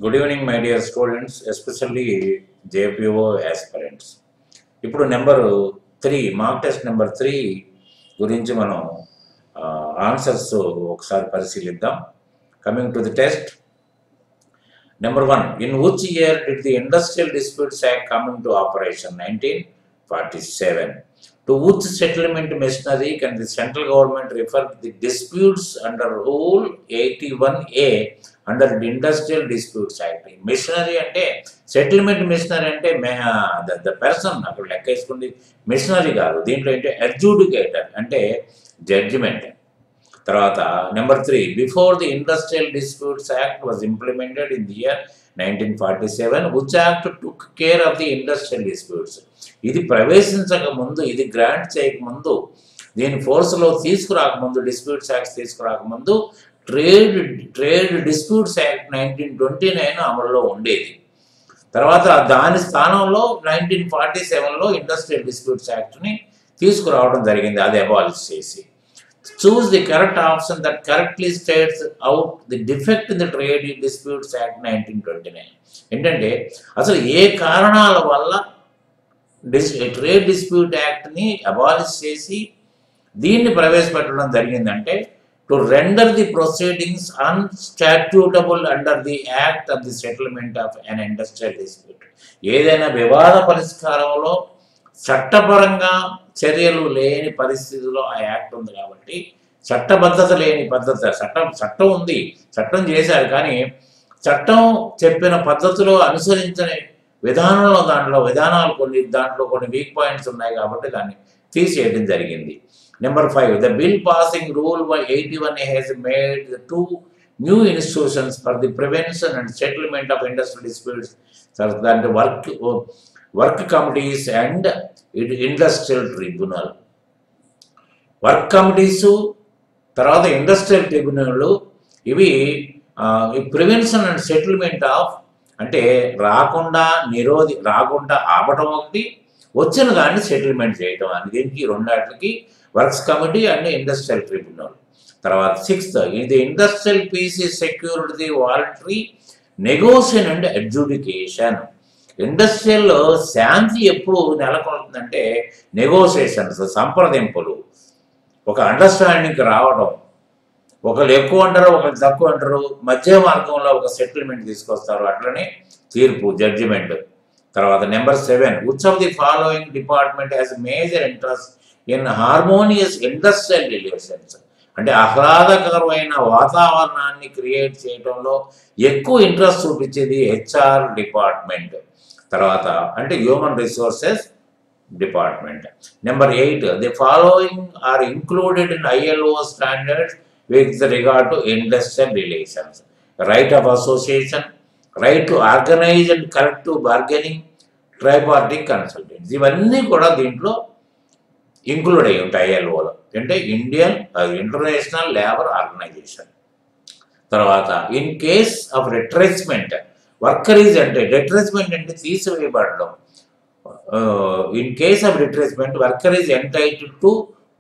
Good evening, my dear students, especially JPO aspirants. ఇప్పుడు number 3 mark test number 3 గురించి మనం answers ఒకసారి పరిశీలిద్దాం. Coming to the test. Number 1. In which year did the Industrial Disputes Act come into operation? 1947. To which settlement machinery can the central government refer the disputes under Rule 81A under the Industrial Disputes Act? Machinery అంటే settlement machinery అంటే the person అక్కడ లెక్క వేసుకుంది machinery కాదు. దీంట్లో ఏంటంటే అడ్జుడికేటర్ అంటే judgement. తర్వాత number 3, before the industrial disputes act was implemented in the year 1947, which act took care of the industrial disputes? ఇది ప్రవేశించక ముందు, ఇది గ్రాంట్ చేయకముందు, దీని ఫోర్స్లో తీసుకురాకముందు, డిస్ప్యూట్స్ యాక్ట్స్ తీసుకురాకముందు ట్రేడ్ డిస్ప్యూట్స్ యాక్ట్ 1929 అమలులో ఉండేది. తర్వాత దాని స్థానంలో 1947లో ఇండస్ట్రియల్ డిస్ప్యూట్స్ యాక్ట్ని తీసుకురావడం జరిగింది, అది అబాలిష్ చేసి. Choose the correct option that correctly states out the defect in the Trade Disputes Act 1929. ఏంటంటే అసలు ఏ కారణాల వల్ల ట్రేడ్ డిస్ప్యూట్ యాక్ట్ని అబాలిష్ చేసి దీన్ని ప్రవేశపెట్టడం జరిగిందంటే to render the proceedings unstatutable under the act of the settlement of an industrial dispute. ఏదైనా వివాద పరిష్కారంలో చట్టపరంగా చర్యలు లేని పరిస్థితిలో ఆ యాక్ట్ ఉంది కాబట్టి, చట్టబద్ధత లేని పద్ధతి, చట్టం ఉంది, చట్టం చేశారు, కానీ చట్టం చెప్పిన పద్ధతిలో అనుసరించని విధానాలు కొన్ని వీక్ పాయింట్స్ ఉన్నాయి కాబట్టి దాన్ని తీసేయడం జరిగింది. Number 5, the bill passing rule 81 has made 2 new institutions for the prevention and settlement of industrial disputes, దాంట్లో work committees and industrial tribunal. Work committees తర్వాత ఇండస్ట్రియల్ ట్రిబ్యునల్, ఇవి ప్రివెన్షన్ అండ్ సెటిల్మెంట్ ఆఫ్ అంటే రాకుండా ఆపటం ఒకటి, వచ్చిన దాన్ని సెటిల్మెంట్ చేయటం అని. దీనికి రెండాటికి works committee and industrial tribunal. తర్వాత 6th, ఇది industrial peace is secured the voluntary negotiation and adjudication. ఇండస్ట్రియల్లో శాంతి ఎప్పుడు నెలకొంటుందంటే నెగోషియేషన్స్, సంప్రదింపులు, ఒక అండర్స్టాండింగ్కి రావడం. ఒకళ్ళు ఎక్కువ అంటారు, ఒకళ్ళు తక్కువ అంటారు, మధ్య మార్గంలో ఒక సెటిల్మెంట్ తీసుకొస్తారు, అట్లనే తీర్పు, జడ్జిమెంట్. తర్వాత number 7, which of the following department has major interest in harmonious industrial relations? అంటే ఆహ్లాదకరమైన వాతావరణాన్ని క్రియేట్ చేయడంలో ఎక్కువ ఇంట్రెస్ట్ చూపించేది హెచ్ఆర్ డిపార్ట్మెంట్. తర్వాత అంటే human resources department. Number 8, the following are included in ILO standards with regard to industrial relations: right of association, right to organise and collective bargaining, tripartite consultations. ఇవన్నీ కూడా దీంట్లో include అయ్యి ఉంటాయి ILOలో, అంటే ఇంటర్నేషనల్ లేబర్ ఆర్గనైజేషన్. తర్వాత in case of retrenchment, వర్కరీజ్ అంటే రిట్రెచ్మెంట్ అంటే తీసివేయబడడం. In case of retrenchment worker is entitled to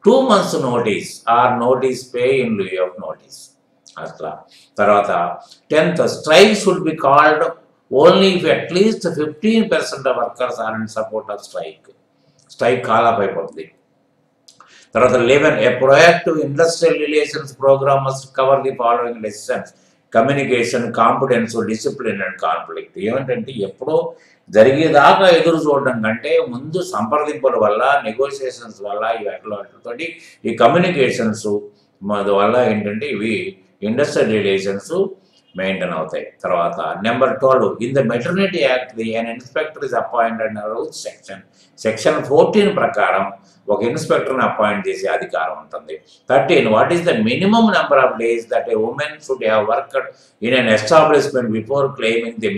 2 months notice or notice pay in lieu of notice అట్లా. తర్వాత 10th, strike should be called only if at least 15% of workers are in support of strike call off అయిపోతుంది. తర్వాత 11, a proactive industrial relations programme must cover the following decisions: communication, competence, discipline and conflict. ఏమంటే ఎప్పుడో జరిగేదాకా ఎదురు చూడడం కంటే ముందు సంప్రదింపుల వల్ల, negotiations వల్ల, వాటితోటి ఈ కమ్యూనికేషన్స్ వల్ల ఏంటంటే ఇవి ఇండస్ట్రియల్ రిలేషన్స్ మెయింటైన్ అవుతాయి. తర్వాత number 12, in the maternity act an inspector is appointed section 14 ప్రకారం ఒక ఇన్స్పెక్టర్ని అపాయింట్ చేసే అధికారం ఉంటుంది. 13, what is the minimum number of days that A women should have worked in an establishment before claiming the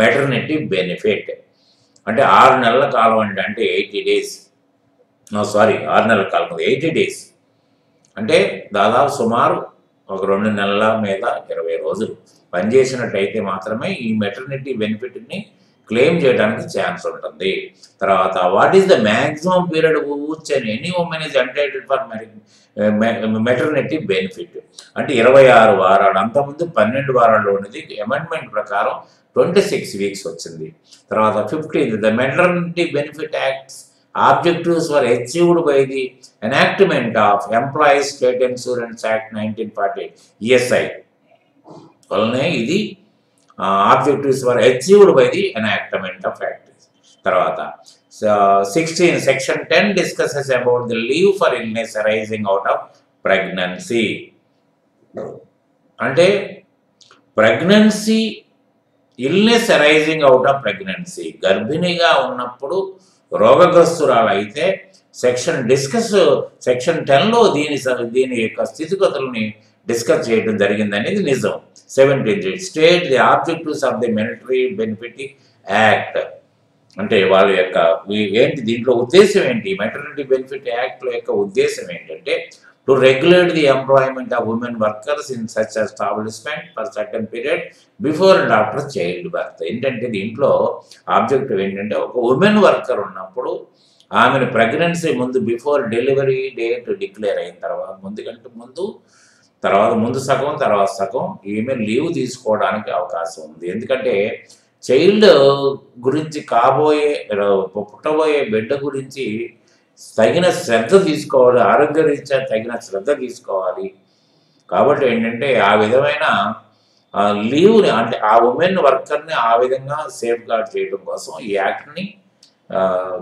maternity benefit? అంటే 6 నెలల కాలం అంటే 80 days. 6 నెలల కాలం 80 days అంటే దాదాపు సుమారు ఒక 2 నెలల మీద 20 రోజులు పనిచేసినట్టయితే మాత్రమే ఈ మెటర్నిటీ బెనిఫిట్ని క్లెయిమ్ చేయడానికి ఛాన్స్ ఉంటుంది. తర్వాత what is the maximum period which any women is entitled for maternity benefit అంటే 26 వారాలు, అంతకుముందు 12 వారాల్లో ఉన్నది అమెండ్మెంట్ ప్రకారం 26 వీక్స్ వచ్చింది. తర్వాత 15 the maternity benefit acts objectives were achieved by the enactment of employees state insurance act 1948 ESI వల్లనే ఇది objectives were achieved by the enactment of act. తర్వాత 16 section 10 discusses about the leave for illness arising out of pregnancy. అంటే pregnancy illness arising out of pregnancy, గర్భిణిగా ఉన్నప్పుడు రోగగ్రస్తురాలు అయితే section 10లో దీని యొక్క స్థితిగతులని డిస్కస్ చేయడం జరిగిందనేది నిజం. 17 state the objectives of the military benefit act. అంటే వాళ్ళ యొక్క ఏంటి దీంట్లో ఉద్దేశం ఏంటి, మెటర్నిటీ బెనిఫిట్ యాక్ట్లో యొక్క ఉద్దేశం ఏంటంటే to regulate the employment of women workers in such establishment for certain period before and after child birth. ఏంటంటే దీంట్లో ఆబ్జెక్టివ్ ఏంటంటే ఒక ఉమెన్ వర్కర్ ఉన్నప్పుడు ఆమెను ప్రెగ్నెన్సీ ముందు బిఫోర్ డెలివరీ డేట్ డిక్లేర్ అయిన తర్వాత ముందు సగం తర్వాత సగం ఈమె లీవ్ తీసుకోవడానికి అవకాశం ఉంది. ఎందుకంటే చైల్డ్ గురించి పుట్టబోయే బిడ్డ గురించి తగిన శ్రద్ధ తీసుకోవాలి, ఆరోగ్యరీత్యా తగిన శ్రద్ధ తీసుకోవాలి. కాబట్టి ఏంటంటే ఆ విధమైన లీవ్ని అంటే ఆ ఉమెన్ వర్కర్ని ఆ విధంగా సేఫ్ గార్డ్ చేయడం కోసం ఈ యాక్ట్ని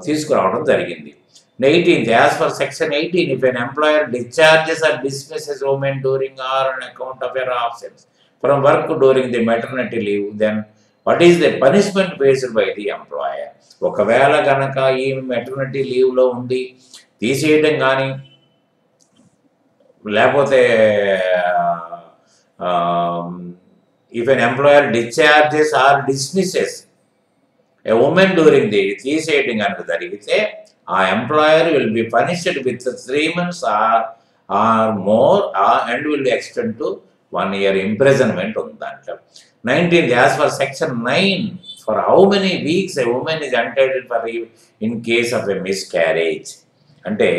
తీసుకురావడం జరిగింది. 18 as for section 18 if an employer discharges or dismisses women during or on account of her absence from work during the maternity leave then what is the punishment based by the employer. ఒకవేళ కనుక ఈ maternity లీవ్లో ఉండి తీసేయడం కానీ లేకపోతే if an employer discharges or dismisses a women during the తీసేయడం కనుక జరిగితే ఆ employer will be punished with 3 months or more and will extend to 1 year imprisonment ఉంది దాంట్లో. 19 as for section 9 for how many weeks a women is entitled for in case of a miscarriage. అంటే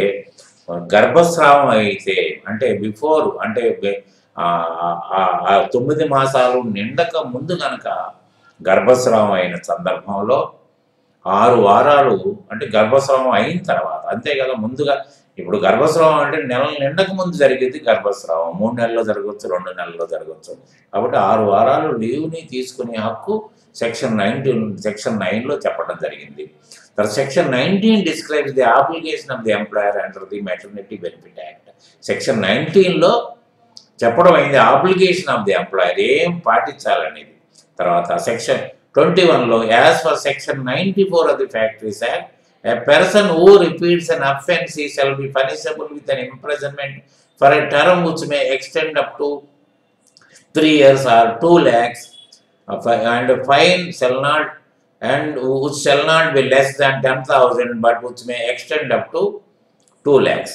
గర్భస్రావం అయితే అంటే before అంటే 9 మాసాలు నిండక ముందు కనుక గర్భస్రావం అయిన సందర్భంలో 6 వారాలు అంటే గర్భస్రావం అయిన తర్వాత, అంతే కదా ముందుగా ఇప్పుడు గర్భస్రావం అంటే నెలలు నిండక ముందు జరిగేది గర్భస్రావం 3 నెలల్లో జరగవచ్చు, 2 నెలల్లో జరగవచ్చు. కాబట్టి 6 వారాలు లీవ్ని తీసుకునే హక్కు సెక్షన్ 9లో చెప్పడం జరిగింది. తర్వాత section 19 describes the application of the employer under the maternity benefit act. Section 19లో చెప్పడం అయింది అప్లికేషన్ ఆఫ్ ది ఎంప్లాయర్ ఏం పాటించాలనేది. తర్వాత సెక్షన్ 21లో as for section 94 of the factories act a person who repeats an offense he shall be punishable with an imprisonment for a term which may extend up to 3 years or 2 lakhs and fine shall not and which shall not be less than 10,000 but which may extend up to 2 lakhs.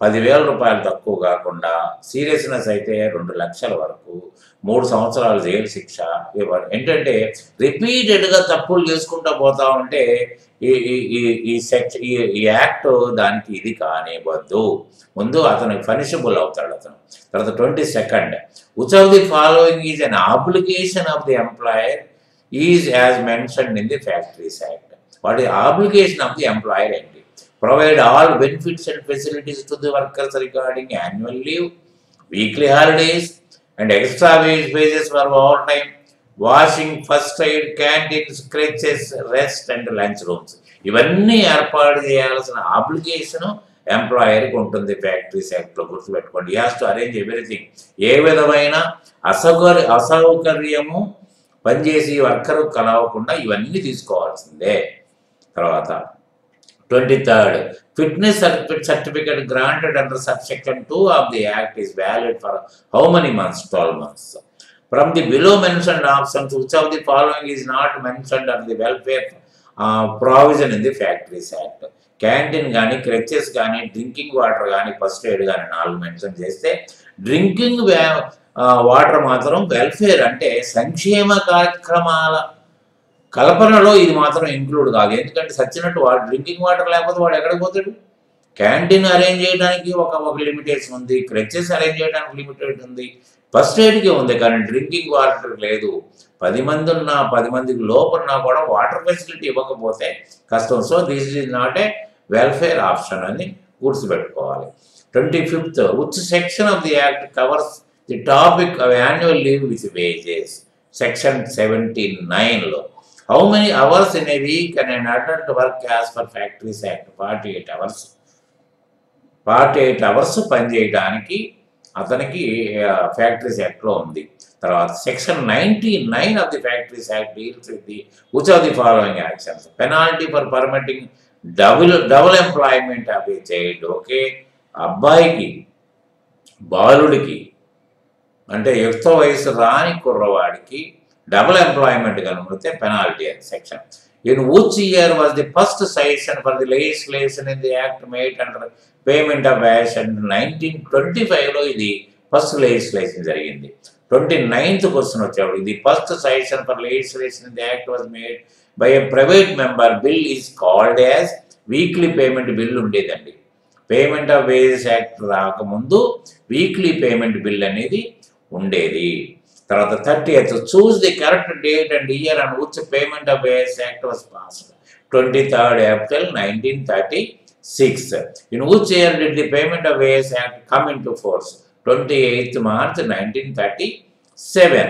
10,000 రూపాయలు తక్కువ కాకుండా seriousness అయితే 2 లక్షల వరకు 3 సంవత్సరాలు jail శిక్ష ఇవ్వాలి. ఏంటంటే రిపీటెడ్గా తప్పులు చేసుకుంటూ పోతా ఉంటే ఈ యాక్ట్ దానికి ఇది కానివ్వద్దు, ముందు అతను పనిషబుల్ అవుతాడు అతను. తర్వాత 22 which of the following is an obligation of the employer is as mentioned in the Factories Act. What is obligation of the employer ఏంటి? Provide all benefits and facilities to the workers regarding annual leave, weekly holidays and extra wages for overtime, washing, first aid, canteens, crèches, rest and lunch rooms. ఇవన్నీ ఏర్పాటు చేయాల్సిన application ఎంప్లాయర్కి ఉంటుంది factories యాక్ట్లో, గుర్తుపెట్టుకోండి. He has to arrange everything. ఏ విధమైన అసౌకర్యము పనిచేసి వర్కరు కలవకుండా ఇవన్నీ తీసుకోవాల్సిందే. తర్వాత 23rd fitness certificate granted under subsection 2 of the act is valid for how many months? 12 months. From the below mentioned options, which of the following is not mentioned under the welfare provision in the Factories Act? Canteen కానీ, creches కానీ, drinking water కానీ, first aid కానీ 4 mention చేస్తే drinking water మాత్రం welfare అంటే సంక్షేమ కార్యక్రమాల కల్పనలో ఇది మాత్రం ఇంక్లూడ్ కాదు. ఎందుకంటే సచ్చినట్టు వాడు డ్రింకింగ్ వాటర్ లేకపోతే వాడు ఎక్కడికి పోతాడు? క్యాంటీన్ అరేంజ్ చేయడానికి ఒక లిమిటేషన్ ఉంది, క్రెచెస్ అరేంజ్ చేయడానికి లిమిటెడ్ ఉంది, ఫస్ట్ ఎయిడ్కి ఉంది, కానీ డ్రింకింగ్ వాటర్ లేదు. 10 మంది ఉన్నా 10 మందికి లోపున్నా కూడా వాటర్ ఫెసిలిటీ ఇవ్వకపోతే కష్టం. So this is not a welfare option అని గుర్తుపెట్టుకోవాలి. 25th, which section of the Act covers the topic of annual leave with wages? Section 79లో how many hours in a week can an adult work as per Factories Act? 48 hours. 48 hours పనిచేయడానికి అతనికి factories యాక్ట్లో ఉంది. తర్వాత section 99 of the factories act deals with the which of the following actions? Penalty for permitting double employment of a child. Okay, అబ్బాయికి బాలుడికి అంటే యుక్త వయసు రాని కుర్రవాడికి డబుల్ ఎంప్లాయ్మెంట్ కనుగొడితే పెనాల్టీ అని section. In which year was the first suggestion for the legislation in the act made under payment of wages and 1925లో ఇది ఫస్ట్ లెజిస్లేషన్ జరిగింది. 29th క్వశ్చన్ వచ్చేవాడు ఇది first suggestion for legislation in the act was made by a private member. Bill is called as weekly payment bill ఉండేదండి. Payment of wages act రాకముందు weekly payment bill అనేది ఉండేది. తర్వాత 30th, choose the correct date and year and which payment of wages act was passed? 23rd April 1936. In which year did the payment of wages act come in to force? 28th March 1937.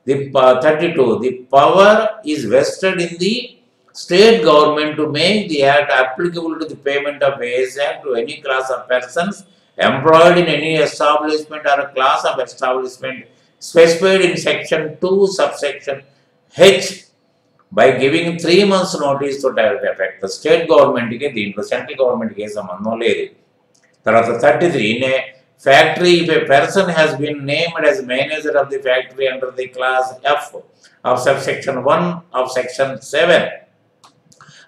32, the power is vested in the state government to make the act applicable to the payment of wages act to any class of persons employed in any establishment or a class of establishment specified in section 2 subsection H by giving 3 months notice to direct effect. The state government ki deentlo central government ki sambandham ledu. Tarvata 33, in a factory if a person has been named as manager of the factory under the class F of subsection 1 of section 7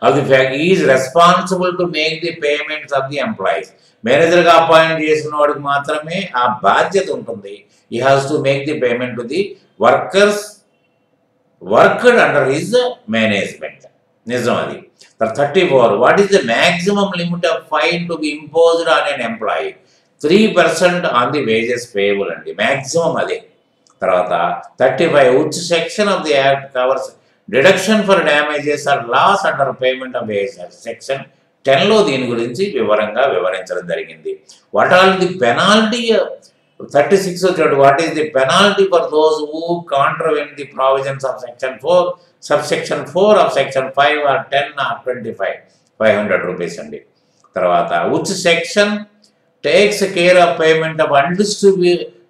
of the fact, he is responsible to make the payments of the employees. మేనేజర్గా appoint చేసిన వాడికి మాత్రమే ఆ బాధ్యత ఉంటుంది. he has to make the payment to the workers worked under his management. నిజం అది. 34, what is the maximum limit of fine to be imposed on an employee? 3% on the wages payable అండి, maximum అదే. తర్వాత 35, which section of the act covers deduction for damages or loss under payment of wages? Section 10లో దీని గురించి వివరంగా వివరించడం జరిగింది. What are the penalty? 36 వచ్చాడు, what is the penalty for those who contravene the provisions of section 4 subsection 4 of section 5 or 10 or 25? 500 rupees అండి. తర్వాత which section takes care of payment of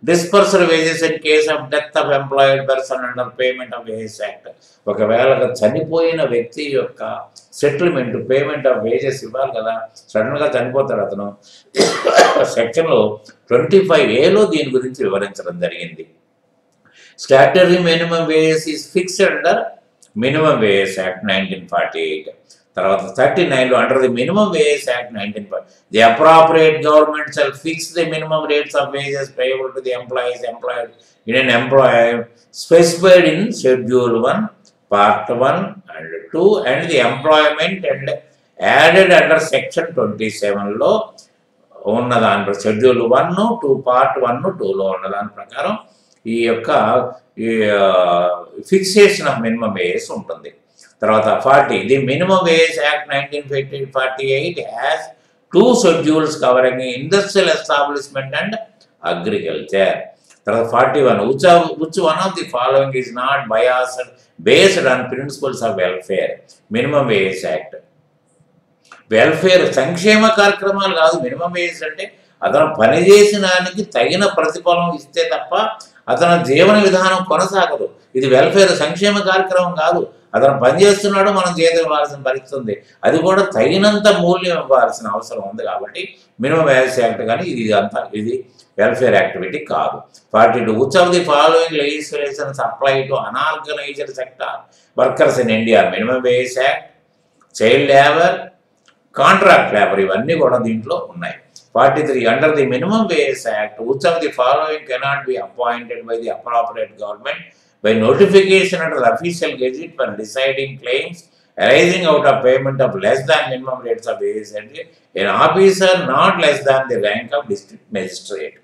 dispersed wages in case of death of employed person under payment of wages act? ఒకవేళ చనిపోయిన వ్యక్తి యొక్క settlement payment of wages ఇవ్వాలి కదా, సడన్గా చనిపోతాడు అతను. సెక్షన్లో 25A దీని గురించి వివరించడం జరిగింది. Statutory minimum wages is fixed under minimum wages act 1948. తర్వాత 39లో under the minimum wages act 1940, the appropriate government shall fix the minimum rates of wages payable to the employees employed in an employer specified in schedule 1 Part 1 and 2 and the employment and added under section 27లో ఉన్న దాంట్లో schedule 1, 2 Part 1, 2లో ఉన్న దాని ప్రకారం ఈ యొక్క fixation of minimum wages ఉంటుంది. తర్వాత 40, the minimum wage act 1948 has 2 schedules covering industrial establishment and agriculture. తర్వాత 41, which one of the following is not based on principles of welfare? Minimum wage act welfare సంక్షేమ కార్యక్రమాలు కాదు. Minimum wage అంటే అతను పనిచేసిన దానికి తగిన ప్రతిఫలం ఇస్తే తప్ప అతని జీవన విధానం కొనసాగదు. ఇది వెల్ఫేర్ సంక్షేమ కార్యక్రమం కాదు. అతను పనిచేస్తున్నాడు, మనం జీతం ఇవ్వాల్సిన పరిస్థితి ఉంది, అది కూడా తగినంత మూల్యం ఇవ్వాల్సిన అవసరం ఉంది. కాబట్టి మినిమం వేజ్ యాక్ట్ కానీ ఇది వెల్ఫేర్ యాక్టివిటీ కాదు. 42, which of the following legislations apply to unorganized sector workers in India? Minimum wage act, child labour, contract labour ఇవన్నీ కూడా దీంట్లో ఉన్నాయి. 43, under the minimum wage act which of the following cannot be appointed by the appropriate government by notification under the official gazette for deciding claims arising out of payment of less than minimum rates of wages and an officer not less than the rank of district magistrate.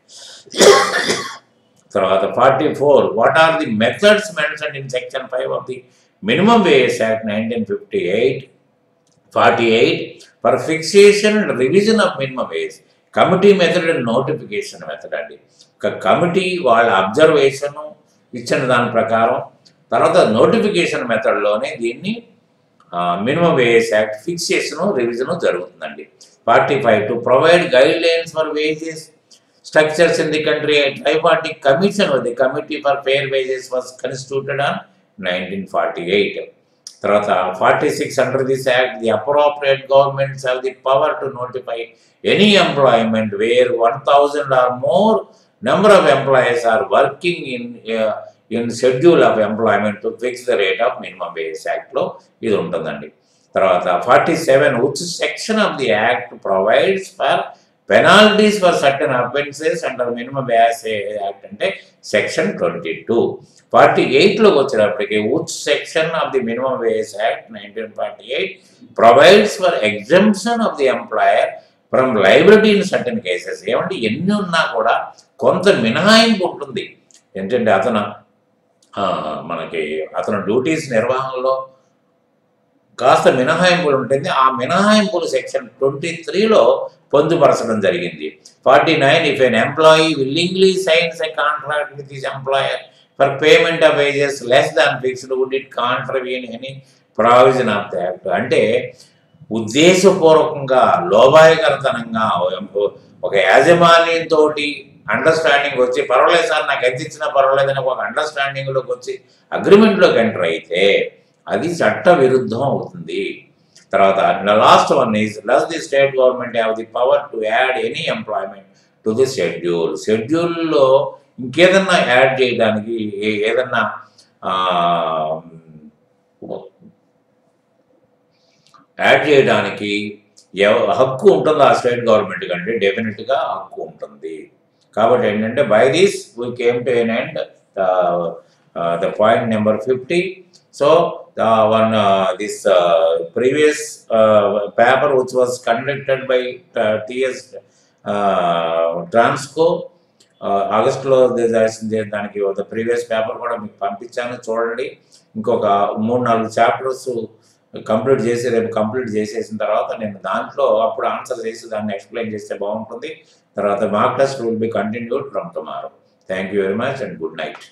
తర్వాత 44, what are the methods mentioned in section 5 of the Minimum Wage Act 1958 48 for fixation and revision of minimum wage? Committee method and notification method అండి. ఒక committee వాళ్ళ observation ఇచ్చిన దాని ప్రకారం తర్వాత notification మెథడ్లోనే దీన్ని minimum wages act fixation revision జరుగుతుందండి. 45 to provide guidelines for wages structures in the country. Tripartite commission the committee for fair wages was constituted on 1948. తర్వాత 46 under this act the appropriate governments have the power to notify any employment where 1000 or more number of employees are working in schedule of employment to fix the rate of minimum wage act లో ఇది ఉంటుందండి. తర్వాత 47 which section of the act provides for penalties for certain offences under minimum wage act అంటే section 22. 48లోకి వచ్చేటప్పటికి which section of the minimum wage act 1948 provides for exemption of the employer from liability in certain cases. ఏమంటే ఎన్ని ఉన్నా కూడా కొంత మినహాయింపు ఉంటుంది. ఏంటంటే అతను డ్యూటీస్ నిర్వహణలో కాస్త మినహాయింపులు ఉంటుంది. ఆ మినహాయింపులు సెక్షన్ 23లో పొందుపరచడం జరిగింది. 49 if an employee willingly signs a contract with his employer for payment of wages less than fixed, would it contravene any provision of the act? అంటే ఉద్దేశపూర్వకంగా లోభాయకరతనంగా ఒక యాజమాన్యంతో అండర్స్టాండింగ్ వచ్చి పర్వాలేదు సార్ నాకు ఎంత ఇచ్చినా పర్వాలేదని ఒక అండర్స్టాండింగ్లోకి వచ్చి అగ్రిమెంట్లోకి ఎంటర్ అయితే అది చట్ట విరుద్ధం అవుతుంది. తర్వాత last one is does the state government have the power to add any employment to the schedule. షెడ్యూల్లో ఇంకేదన్నా యాడ్ చేయడానికి ఏదన్నా యాడ్ చేయడానికి హక్కు ఉంటుంది ఆ స్టేట్ గవర్నమెంట్ కంటే డెఫినెట్గా హక్కు ఉంటుంది. కాబట్టి ఏంటంటే by this we came to an end the point number 50. So this previous paper which was conducted by TS Transco ఆగస్టులో దానికి ఒక ప్రీవియస్ పేపర్ కూడా మీకు పంపించాను, చూడండి. ఇంకొక 3-4 చాప్టర్స్ కంప్లీట్ చేసి రేపు కంప్లీట్ చేసేసిన తర్వాత నేను దాంట్లో అప్పుడు ఆన్సర్ చేసి దాన్ని ఎక్స్ప్లెయిన్ చేస్తే బాగుంటుంది. తర్వాత mark test will be continued from tomorrow. Thank you very much and good night.